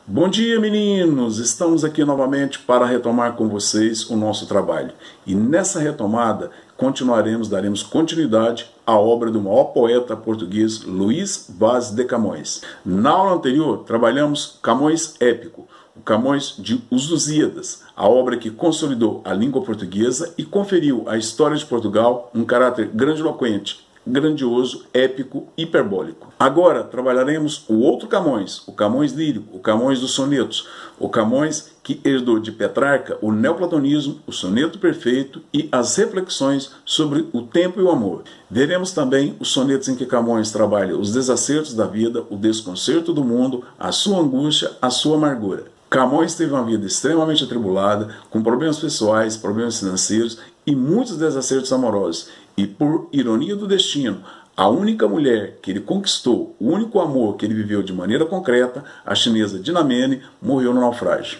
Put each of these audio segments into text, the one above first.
Bom dia, meninos! Estamos aqui novamente para retomar com vocês o nosso trabalho. E nessa retomada, daremos continuidade à obra do maior poeta português, Luís Vaz de Camões. Na aula anterior, trabalhamos Camões épico, o Camões de Os Lusíadas, a obra que consolidou a língua portuguesa e conferiu à história de Portugal um caráter grandiloquente, grandioso, épico, hiperbólico. Agora trabalharemos o outro Camões, o Camões lírico, o Camões dos sonetos, o Camões que herdou de Petrarca o neoplatonismo, o soneto perfeito e as reflexões sobre o tempo e o amor. Veremos também os sonetos em que Camões trabalha os desacertos da vida, o desconcerto do mundo, a sua angústia, a sua amargura. Camões teve uma vida extremamente atribulada, com problemas pessoais, problemas financeiros e muitos desacertos amorosos. E por ironia do destino, a única mulher que ele conquistou, o único amor que ele viveu de maneira concreta, a chinesa Dinamene, morreu no naufrágio.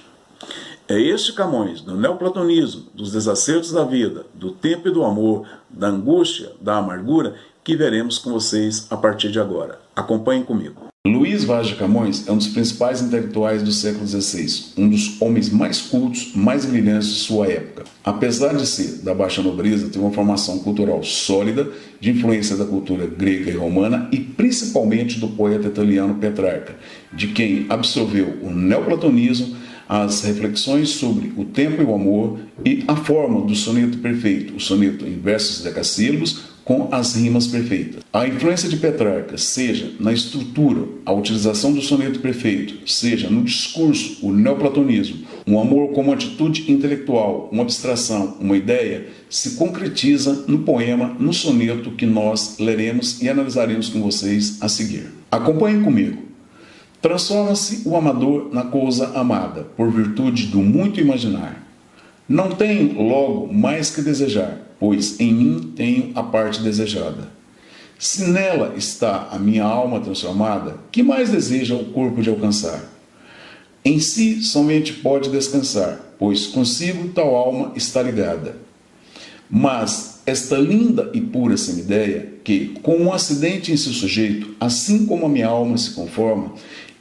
É este Camões, do neoplatonismo, dos desacertos da vida, do tempo e do amor, da angústia, da amargura, que veremos com vocês a partir de agora. Acompanhem comigo. Luís Vaz de Camões é um dos principais intelectuais do século XVI, um dos homens mais cultos, mais brilhantes de sua época. Apesar de ser da baixa nobreza, tem uma formação cultural sólida, de influência da cultura grega e romana e principalmente do poeta italiano Petrarca, de quem absorveu o neoplatonismo, as reflexões sobre o tempo e o amor e a forma do soneto perfeito, o soneto em versos decassílabos, com as rimas perfeitas. A influência de Petrarca, seja na estrutura, a utilização do soneto perfeito, seja no discurso, o neoplatonismo, um amor como atitude intelectual, uma abstração, uma ideia, se concretiza no poema, no soneto que nós leremos e analisaremos com vocês a seguir. Acompanhem comigo. Transforma-se o amador na coisa amada, por virtude do muito imaginar. Não tenho, logo, mais que desejar, pois em mim tenho a parte desejada. Se nela está a minha alma transformada, que mais deseja o corpo de alcançar? Em si somente pode descansar, pois consigo tal alma está ligada. Mas esta linda e pura semideia, que, com um acidente em seu sujeito, assim como a minha alma se conforma,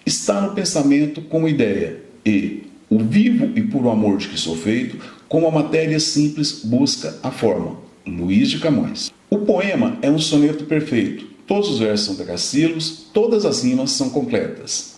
está no pensamento como ideia, e o vivo e puro amor de que sou feito, como a matéria simples busca a forma. Luís de Camões. O poema é um soneto perfeito. Todos os versos são decassílabos, todas as rimas são completas.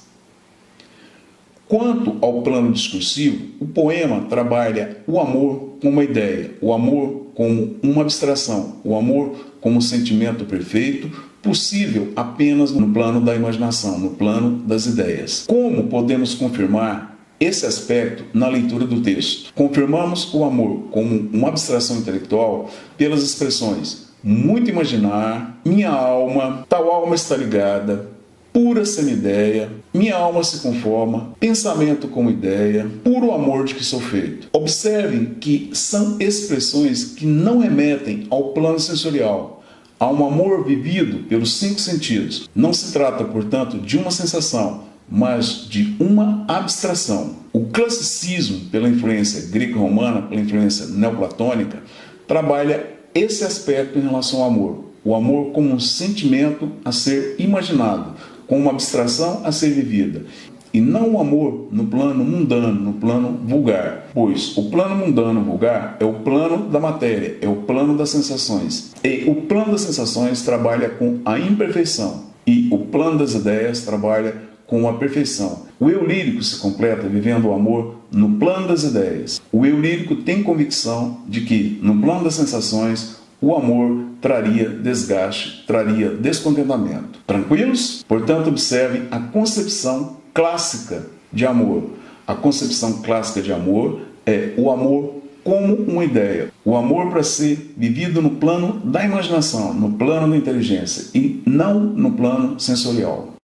Quanto ao plano discursivo, o poema trabalha o amor como uma ideia, o amor como uma abstração, o amor como um sentimento perfeito, possível apenas no plano da imaginação, no plano das ideias. Como podemos confirmar esse aspecto na leitura do texto? Confirmamos o amor como uma abstração intelectual pelas expressões muito imaginar, minha alma, tal alma está ligada, pura semideia, minha alma se conforma, pensamento como ideia, puro amor de que sou feito. Observem que são expressões que não remetem ao plano sensorial, a um amor vivido pelos 5 sentidos. Não se trata, portanto, de uma sensação, mas de uma abstração. O classicismo, pela influência greco-romana, pela influência neoplatônica, trabalha esse aspecto em relação ao amor. O amor como um sentimento a ser imaginado, como uma abstração a ser vivida. E não o amor no plano mundano, no plano vulgar. Pois o plano mundano vulgar é o plano da matéria, é o plano das sensações. E o plano das sensações trabalha com a imperfeição. E o plano das ideias trabalha com a perfeição. O eu lírico se completa vivendo o amor no plano das ideias. O eu lírico tem convicção de que, no plano das sensações, o amor traria desgaste, traria descontentamento. Tranquilos? Portanto, observem a concepção clássica de amor. A concepção clássica de amor é o amor como uma ideia. O amor para ser vivido no plano da imaginação, no plano da inteligência e não no plano sensorial.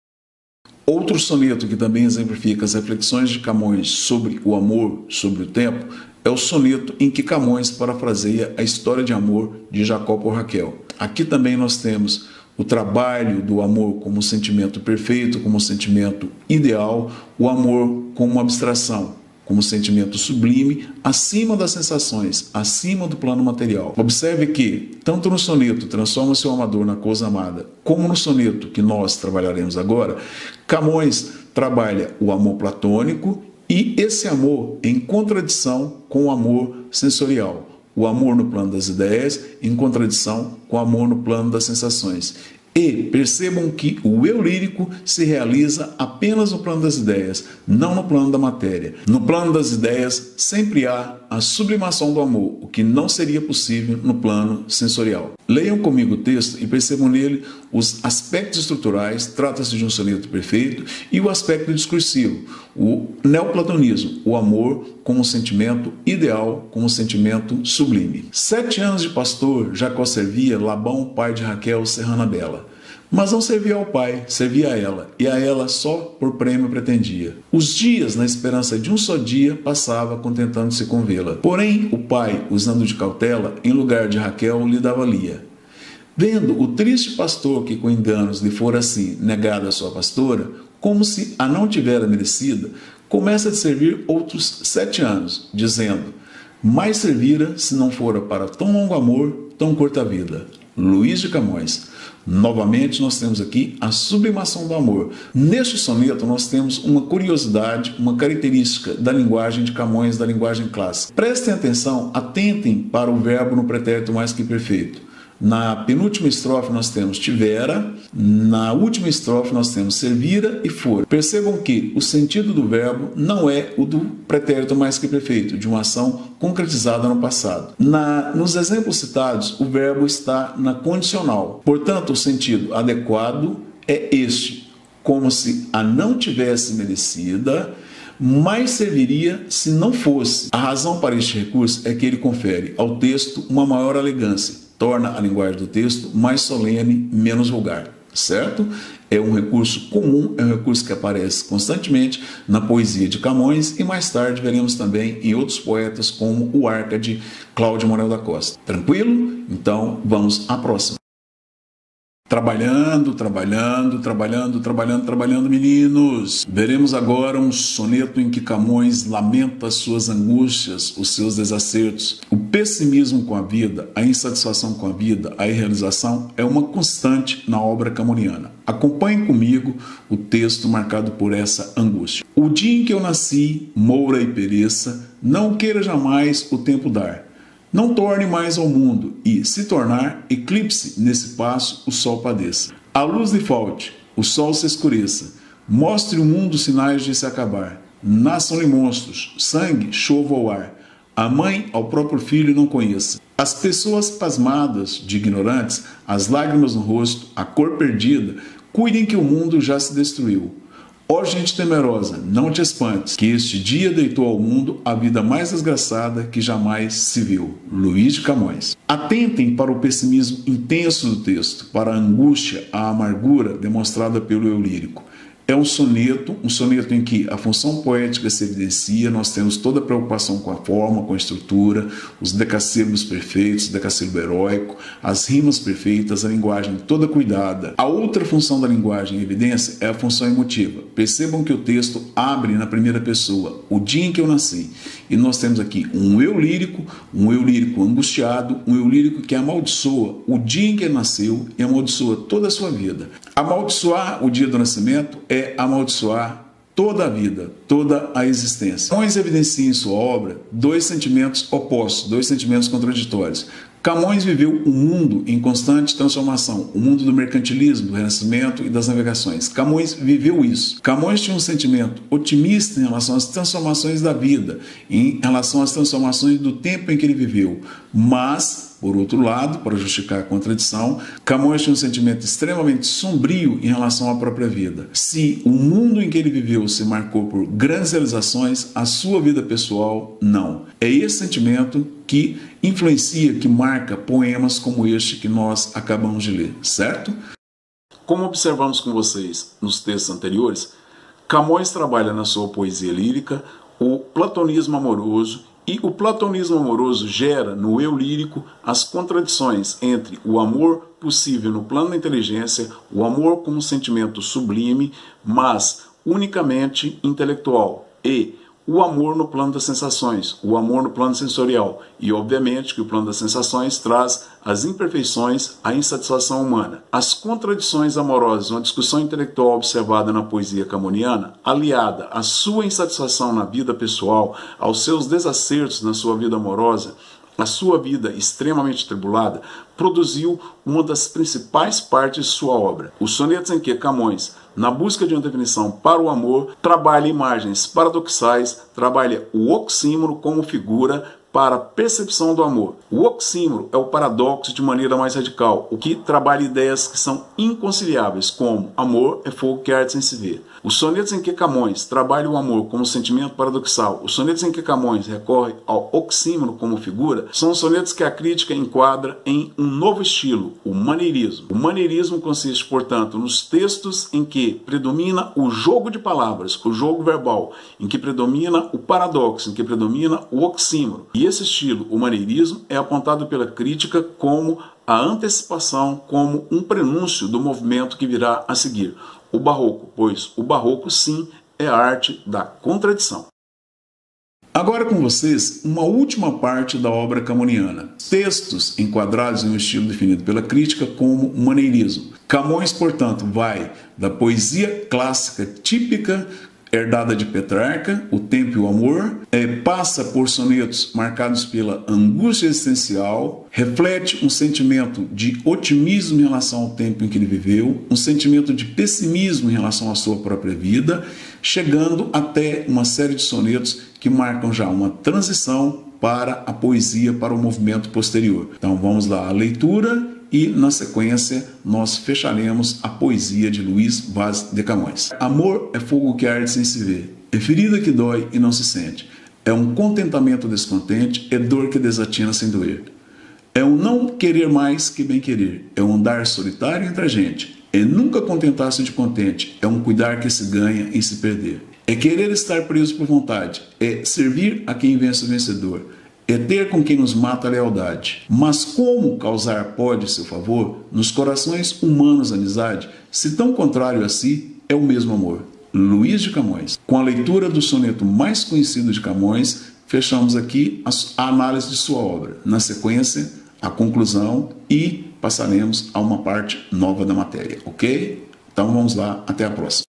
Outro soneto que também exemplifica as reflexões de Camões sobre o amor, sobre o tempo, é o soneto em que Camões parafraseia a história de amor de Jacó por Raquel. Aqui também nós temos o trabalho do amor como um sentimento perfeito, como um sentimento ideal, o amor como uma abstração, como um sentimento sublime, acima das sensações, acima do plano material. Observe que, tanto no soneto Transforma-se o Amador na Coisa Amada, como no soneto que nós trabalharemos agora, Camões trabalha o amor platônico e esse amor em contradição com o amor sensorial. O amor no plano das ideias em contradição com o amor no plano das sensações. E percebam que o eu lírico se realiza apenas no plano das ideias, não no plano da matéria. No plano das ideias sempre há a sublimação do amor, o que não seria possível no plano sensorial. Leiam comigo o texto e percebam nele os aspectos estruturais, trata-se de um soneto perfeito, e o aspecto discursivo, o neoplatonismo, o amor como sentimento ideal, como sentimento sublime. 7 anos de pastor, Jacó servia Labão, pai de Raquel, serrana bela. Mas não servia ao pai, servia a ela, e a ela só por prêmio pretendia. Os dias, na esperança de um só dia, passava contentando-se com vê-la. Porém, o pai, usando de cautela, em lugar de Raquel, lhe dava Lia. Vendo o triste pastor que com enganos lhe fora assim negada a sua pastora, como se a não tivera merecida, começa a servir outros 7 anos, dizendo: mais servira se não fora para tão longo amor, tão curta vida. Luís de Camões. Novamente nós temos aqui a sublimação do amor. Neste soneto nós temos uma curiosidade, uma característica da linguagem de Camões, da linguagem clássica. Prestem atenção, atentem para o verbo no pretérito mais que perfeito. Na penúltima estrofe nós temos tivera, na última estrofe nós temos servira e fora. Percebam que o sentido do verbo não é o do pretérito mais que perfeito, de uma ação concretizada no passado. Nos exemplos citados, o verbo está na condicional. Portanto, o sentido adequado é este, como se a não tivesse merecida, mais serviria se não fosse. A razão para este recurso é que ele confere ao texto uma maior elegância, torna a linguagem do texto mais solene, menos vulgar, certo? É um recurso comum, é um recurso que aparece constantemente na poesia de Camões e mais tarde veremos também em outros poetas como o Árcade, Cláudio Manuel da Costa. Tranquilo? Então vamos à próxima. Trabalhando, meninos. Veremos agora um soneto em que Camões lamenta as suas angústias, os seus desacertos. O pessimismo com a vida, a insatisfação com a vida, a irrealização é uma constante na obra camoniana. Acompanhem comigo o texto marcado por essa angústia. O dia em que eu nasci, moura e pereça, não queira jamais o tempo dar. Não torne mais ao mundo e, se tornar, eclipse nesse passo o sol padeça. A luz lhe falte, o sol se escureça, mostre o mundo sinais de se acabar. Nasçam-lhe monstros, sangue, chova ao ar. A mãe ao próprio filho não conheça. As pessoas pasmadas, de ignorantes, as lágrimas no rosto, a cor perdida, cuidem que o mundo já se destruiu. Ó gente temerosa, não te espantes, que este dia deitou ao mundo a vida mais desgraçada que jamais se viu. Luís de Camões. Atentem para o pessimismo intenso do texto, para a angústia, a amargura demonstrada pelo eu lírico. É um soneto em que a função poética se evidencia, nós temos toda a preocupação com a forma, com a estrutura, os decassílabos perfeitos, o decassílabo heróico, as rimas perfeitas, a linguagem toda cuidada. A outra função da linguagem em evidência é a função emotiva. Percebam que o texto abre na primeira pessoa, o dia em que eu nasci. E nós temos aqui um eu lírico angustiado, um eu lírico que amaldiçoa o dia em que ele nasceu e amaldiçoa toda a sua vida. Amaldiçoar o dia do nascimento é amaldiçoar toda a vida, toda a existência. Camões evidencia em sua obra 2 sentimentos opostos, 2 sentimentos contraditórios. Camões viveu um mundo em constante transformação, o mundo do mercantilismo, do renascimento e das navegações. Camões viveu isso. Camões tinha um sentimento otimista em relação às transformações da vida, em relação às transformações do tempo em que ele viveu. Mas, por outro lado, para justificar a contradição, Camões tinha um sentimento extremamente sombrio em relação à própria vida. Se o mundo em que ele viveu se marcou por grandes realizações, a sua vida pessoal não. É esse sentimento que influencia, que marca poemas como este que nós acabamos de ler, certo? Como observamos com vocês nos textos anteriores, Camões trabalha na sua poesia lírica o platonismo amoroso, e o platonismo amoroso gera no eu lírico as contradições entre o amor possível no plano da inteligência, o amor como um sentimento sublime, mas unicamente intelectual, e o amor no plano das sensações, o amor no plano sensorial. E obviamente que o plano das sensações traz as imperfeições, a insatisfação humana. As contradições amorosas, uma discussão intelectual observada na poesia camoniana, aliada à sua insatisfação na vida pessoal, aos seus desacertos na sua vida amorosa, a sua vida extremamente tribulada, produziu uma das principais partes de sua obra. Os sonetos em que Camões, na busca de uma definição para o amor, trabalha imagens paradoxais, trabalha o oxímoro como figura para a percepção do amor. O oxímoro é o paradoxo de maneira mais radical, o que trabalha ideias que são inconciliáveis, como amor é fogo que arde sem se ver. Os sonetos em que Camões trabalha o amor como sentimento paradoxal, os sonetos em que Camões recorre ao oxímoro como figura, são sonetos que a crítica enquadra em um novo estilo, o maneirismo. O maneirismo consiste, portanto, nos textos em que predomina o jogo de palavras, o jogo verbal, em que predomina o paradoxo, em que predomina o oxímoro. E esse estilo, o maneirismo, é apontado pela crítica como a antecipação, como um prenúncio do movimento que virá a seguir, o barroco, pois o barroco, sim, é a arte da contradição. Agora com vocês, uma última parte da obra camoniana. Textos enquadrados em um estilo definido pela crítica como maneirismo. Camões, portanto, vai da poesia clássica típica, herdada de Petrarca, O Tempo e o Amor, passa por sonetos marcados pela angústia existencial, reflete um sentimento de otimismo em relação ao tempo em que ele viveu, um sentimento de pessimismo em relação à sua própria vida, chegando até uma série de sonetos que marcam já uma transição para a poesia, para o movimento posterior. Então vamos lá, a leitura e, na sequência, nós fecharemos a poesia de Luís Vaz de Camões. Amor é fogo que arde sem se ver, é ferida que dói e não se sente, é um contentamento descontente, é dor que desatina sem doer. É um não querer mais que bem querer, é um andar solitário entre a gente, é nunca contentar-se de contente, é um cuidar que se ganha em se perder. É querer estar preso por vontade, é servir a quem vence o vencedor, é ter com quem nos mata a lealdade. Mas como causar pode seu favor nos corações humanos amizade, se tão contrário a si é o mesmo amor? Luís de Camões. Com a leitura do soneto mais conhecido de Camões, fechamos aqui a análise de sua obra. Na sequência, a conclusão e passaremos a uma parte nova da matéria, ok? Então vamos lá, até a próxima.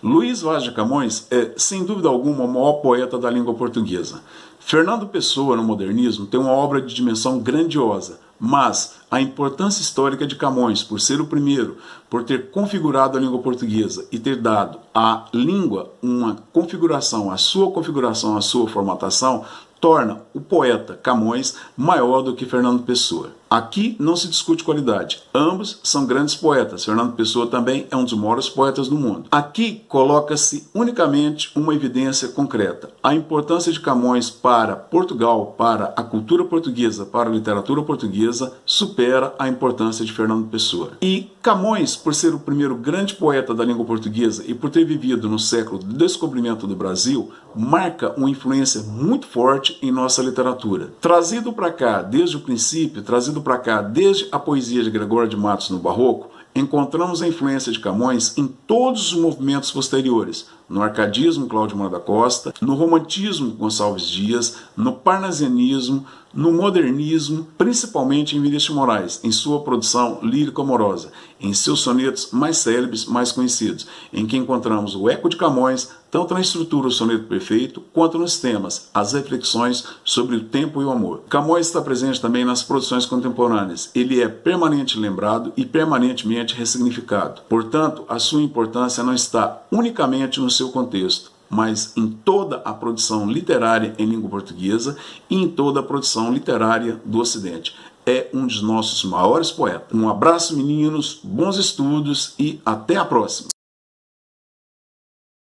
Luís Vaz de Camões é, sem dúvida alguma, o maior poeta da língua portuguesa. Fernando Pessoa, no modernismo, tem uma obra de dimensão grandiosa, mas a importância histórica de Camões, por ser o primeiro, por ter configurado a língua portuguesa e ter dado à língua uma configuração, a sua formatação, torna o poeta Camões maior do que Fernando Pessoa. Aqui não se discute qualidade. Ambos são grandes poetas. Fernando Pessoa também é um dos maiores poetas do mundo. Aqui coloca-se unicamente uma evidência concreta. A importância de Camões para Portugal, para a cultura portuguesa, para a literatura portuguesa, supera a importância de Fernando Pessoa. E Camões, por ser o primeiro grande poeta da língua portuguesa e por ter vivido no século do descobrimento do Brasil, marca uma influência muito forte em nossa literatura. Trazido para cá desde o princípio, trazido para cá desde a poesia de Gregório de Matos no Barroco, encontramos a influência de Camões em todos os movimentos posteriores, no arcadismo Cláudio Mano da Costa, no romantismo Gonçalves Dias, no parnasianismo, no modernismo, principalmente em Vinícius de Moraes, em sua produção lírico-amorosa, em seus sonetos mais célebres, mais conhecidos, em que encontramos o eco de Camões, tanto na estrutura do soneto perfeito, quanto nos temas, as reflexões sobre o tempo e o amor. Camões está presente também nas produções contemporâneas. Ele é permanente lembrado e permanentemente ressignificado. Portanto, a sua importância não está unicamente no seu contexto, mas em toda a produção literária em língua portuguesa e em toda a produção literária do Ocidente. É um dos nossos maiores poetas. Um abraço, meninos, bons estudos e até a próxima!